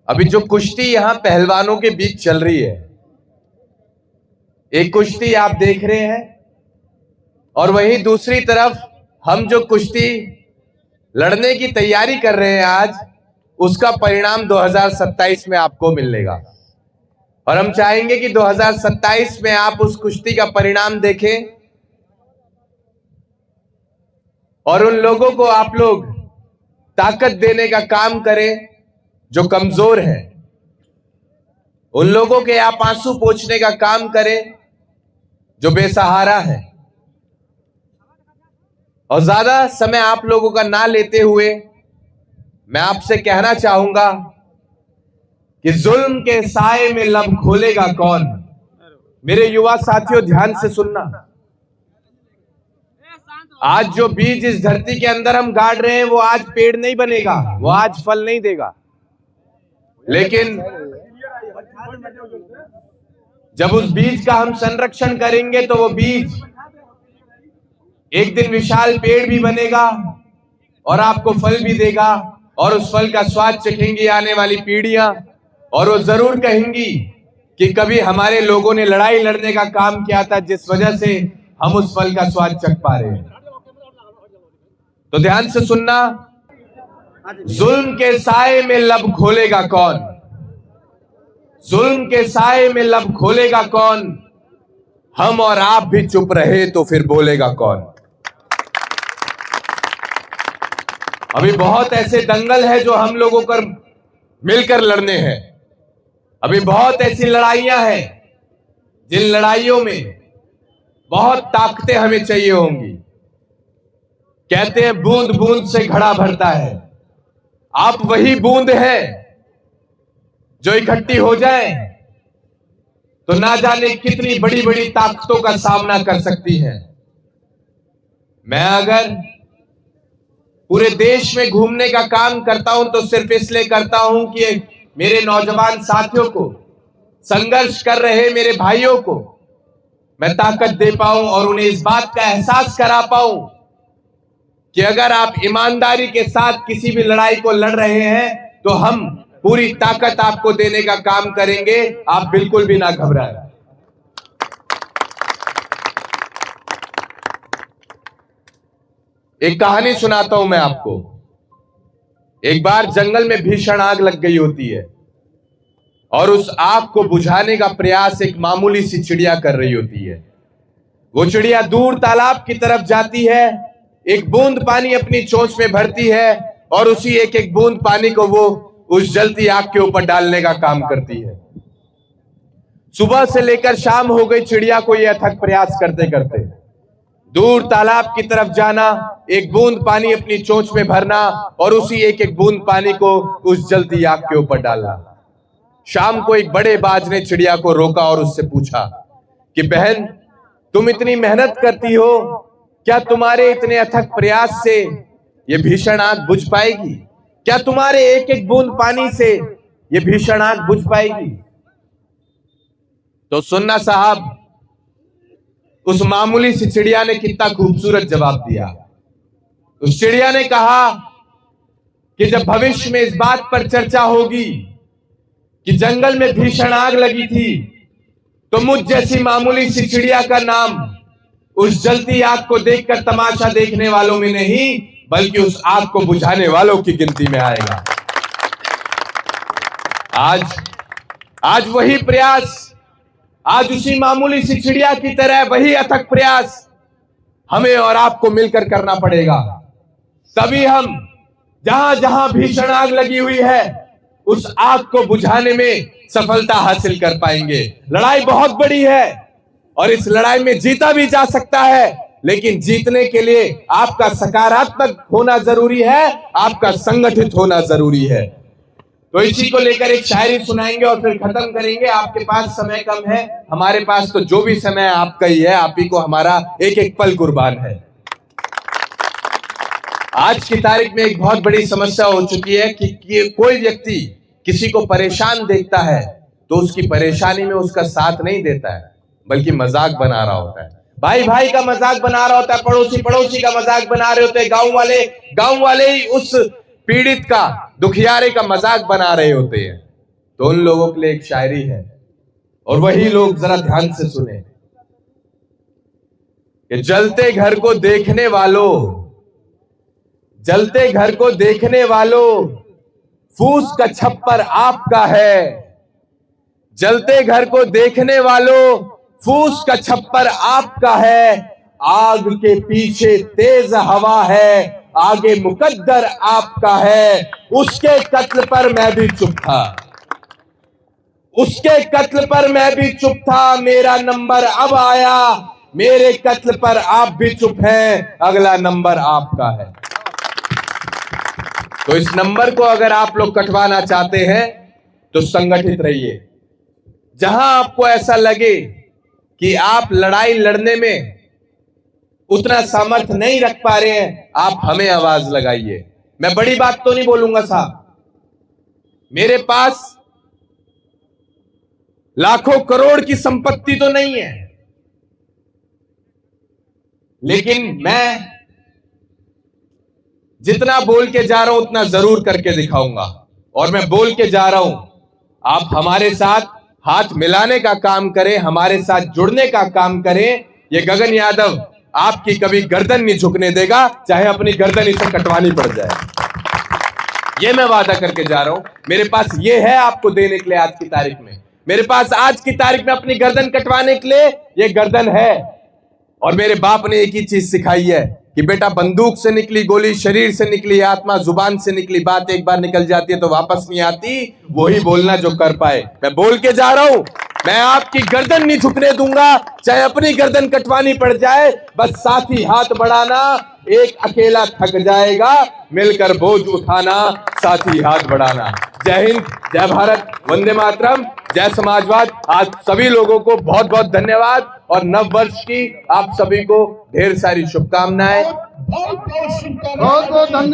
अभी जो कुश्ती यहां पहलवानों के बीच चल रही है, एक कुश्ती आप देख रहे हैं और वहीं दूसरी तरफ हम जो कुश्ती लड़ने की तैयारी कर रहे हैं आज, उसका परिणाम 2027 में आपको मिलेगा। और हम चाहेंगे कि 2027 में आप उस कुश्ती का परिणाम देखें और उन लोगों को आप लोग ताकत देने का काम करें जो कमजोर हैं, उन लोगों के आप आंसू पोंछने का काम करें जो बेसहारा है। और ज्यादा समय आप लोगों का ना लेते हुए मैं आपसे कहना चाहूंगा कि जुल्म के साए में लब खोलेगा कौन। मेरे युवा साथियों, ध्यान से सुनना। आज जो बीज इस धरती के अंदर हम गाड़ रहे हैं, वो आज पेड़ नहीं बनेगा, वो आज फल नहीं देगा, लेकिन जब उस बीज का हम संरक्षण करेंगे तो वो बीज एक दिन विशाल पेड़ भी बनेगा और आपको फल भी देगा। और उस फल का स्वाद चखेंगी आने वाली पीढ़ियां और वो जरूर कहेंगी कि कभी हमारे लोगों ने लड़ाई लड़ने का काम किया था, जिस वजह से हम उस फल का स्वाद चख पा रहे हैं। तो ध्यान से सुनना, जुल्म के साए में लब खोलेगा कौन, जुल्म के साए में लब खोलेगा कौन, हम और आप भी चुप रहे तो फिर बोलेगा कौन। अभी बहुत ऐसे दंगल है जो हम लोगों को मिलकर लड़ने हैं। अभी बहुत ऐसी लड़ाइयां हैं जिन लड़ाइयों में बहुत ताकतें हमें चाहिए होंगी। कहते हैं बूंद बूंद से घड़ा भरता है। आप वही बूंद हैं जो इकट्ठी हो जाए तो ना जाने कितनी बड़ी बड़ी ताकतों का सामना कर सकती है। मैं अगर पूरे देश में घूमने का काम करता हूं तो सिर्फ इसलिए करता हूं कि मेरे नौजवान साथियों को, संघर्ष कर रहे मेरे भाइयों को मैं ताकत दे पाऊं और उन्हें इस बात का एहसास करा पाऊं कि अगर आप ईमानदारी के साथ किसी भी लड़ाई को लड़ रहे हैं तो हम पूरी ताकत आपको देने का काम करेंगे। आप बिल्कुल भी ना घबराएं। एक कहानी सुनाता हूं मैं आपको। एक बार जंगल में भीषण आग लग गई होती है और उस आग को बुझाने का प्रयास एक मामूली सी चिड़िया कर रही होती है। वो चिड़िया दूर तालाब की तरफ जाती है, एक बूंद पानी अपनी चोंच में भरती है और उसी एक एक बूंद पानी को वो उस जलती आग के ऊपर डालने का काम करती है। सुबह से लेकर शाम हो गई चिड़िया को यह अथक प्रयास करते करते। दूर तालाब की तरफ जाना, एक बूंद पानी अपनी चोंच में भरना और उसी एक एक बूंद पानी को उस जलती आग के ऊपर डालना। शाम को एक बड़े बाज ने चिड़िया को रोका और उससे पूछा कि बहन, तुम इतनी मेहनत करती हो, क्या तुम्हारे इतने अथक प्रयास से ये भीषण आग बुझ पाएगी? क्या तुम्हारे एक एक बूंद पानी से ये भीषण आग बुझ पाएगी? तो सुनना साहब, उस मामूली सी चिड़िया ने कितना खूबसूरत जवाब दिया। उस चिड़िया ने कहा कि जब भविष्य में इस बात पर चर्चा होगी कि जंगल में भीषण आग लगी थी, तो मुझ जैसी मामूली सी चिड़िया का नाम उस जलती आग को देखकर तमाशा देखने वालों में नहीं, बल्कि उस आग को बुझाने वालों की गिनती में आएगा। आज वही प्रयास, आज उसी मामूली सी चिड़िया की तरह वही अथक प्रयास हमें और आपको मिलकर करना पड़ेगा। तभी हम जहां जहां भीषण आग लगी हुई है उस आग को बुझाने में सफलता हासिल कर पाएंगे। लड़ाई बहुत बड़ी है और इस लड़ाई में जीता भी जा सकता है, लेकिन जीतने के लिए आपका सकारात्मक होना जरूरी है, आपका संगठित होना जरूरी है। तो इसी को लेकर एक शायरी सुनाएंगे और फिर खत्म करेंगे। आपके पास समय कम है, हमारे पास तो जो भी समय आपका ही है, आप ही को हमारा एक एक पल कुर्बान है। आज की तारीख में एक बहुत बड़ी समस्या हो चुकी है कि कोई व्यक्ति किसी को परेशान देखता है तो उसकी परेशानी में उसका साथ नहीं देता है, बल्कि मजाक बना रहा होता है। भाई भाई का मजाक बना रहा होता है, पड़ोसी पड़ोसी का मजाक बना रहे होते हैं, गांव वाले ही उस पीड़ित का, दुखियारे का मजाक बना रहे होते हैं। तो उन लोगों के लिए एक शायरी है, और वही लोग जरा ध्यान से सुने कि जलते घर को देखने वालों, जलते घर को देखने वालों, फूस का छप्पर आपका है। जलते घर को देखने वालों, फूस का छप्पर आपका है। आग के पीछे तेज हवा है, आगे मुकद्दर आपका है। उसके कत्ल पर मैं भी चुप था, उसके कत्ल पर मैं भी चुप था। मेरा नंबर अब आया, मेरे कत्ल पर आप भी चुप हैं, अगला नंबर आपका है। तो इस नंबर को अगर आप लोग कटवाना चाहते हैं तो संगठित रहिए। जहां आपको ऐसा लगे कि आप लड़ाई लड़ने में उतना सामर्थ्य नहीं रख पा रहे हैं, आप हमें आवाज लगाइए। मैं बड़ी बात तो नहीं बोलूंगा साहब, मेरे पास लाखों करोड़ की संपत्ति तो नहीं है, लेकिन मैं जितना बोल के जा रहा हूं उतना जरूर करके दिखाऊंगा। और मैं बोल के जा रहा हूं, आप हमारे साथ हाथ मिलाने का काम करें, हमारे साथ जुड़ने का काम करें। ये गगन यादव आपकी कभी गर्दन नहीं झुकने देगा, चाहे अपनी गर्दन इसे कटवानी पड़ जाए। ये मैं वादा करके जा रहा हूं। मेरे पास ये है आपको देने के लिए आज की तारीख में, मेरे पास आज की तारीख में अपनी गर्दन कटवाने के लिए ये गर्दन है। और मेरे बाप ने एक ही चीज सिखाई है कि बेटा, बंदूक से निकली गोली शरीर से निकली आत्मा, जुबान से निकली बात एक बार निकल जाती है तो वापस नहीं आती। वही बोलना जो कर पाए। मैं बोल के जा रहा हूं, मैं आपकी गर्दन नहीं झुकने दूंगा, चाहे अपनी गर्दन कटवानी पड़ जाए। बस साथी हाथ बढ़ाना, एक अकेला थक जाएगा, मिलकर बोझ उठाना, साथी हाथ बढ़ाना। जय हिंद, जय भारत, वंदे मातरम, जय समाजवाद। आज सभी लोगों को बहुत बहुत धन्यवाद और नव वर्ष की आप सभी को ढेर सारी शुभकामनाएं। बहुत बहुत धन्यवाद।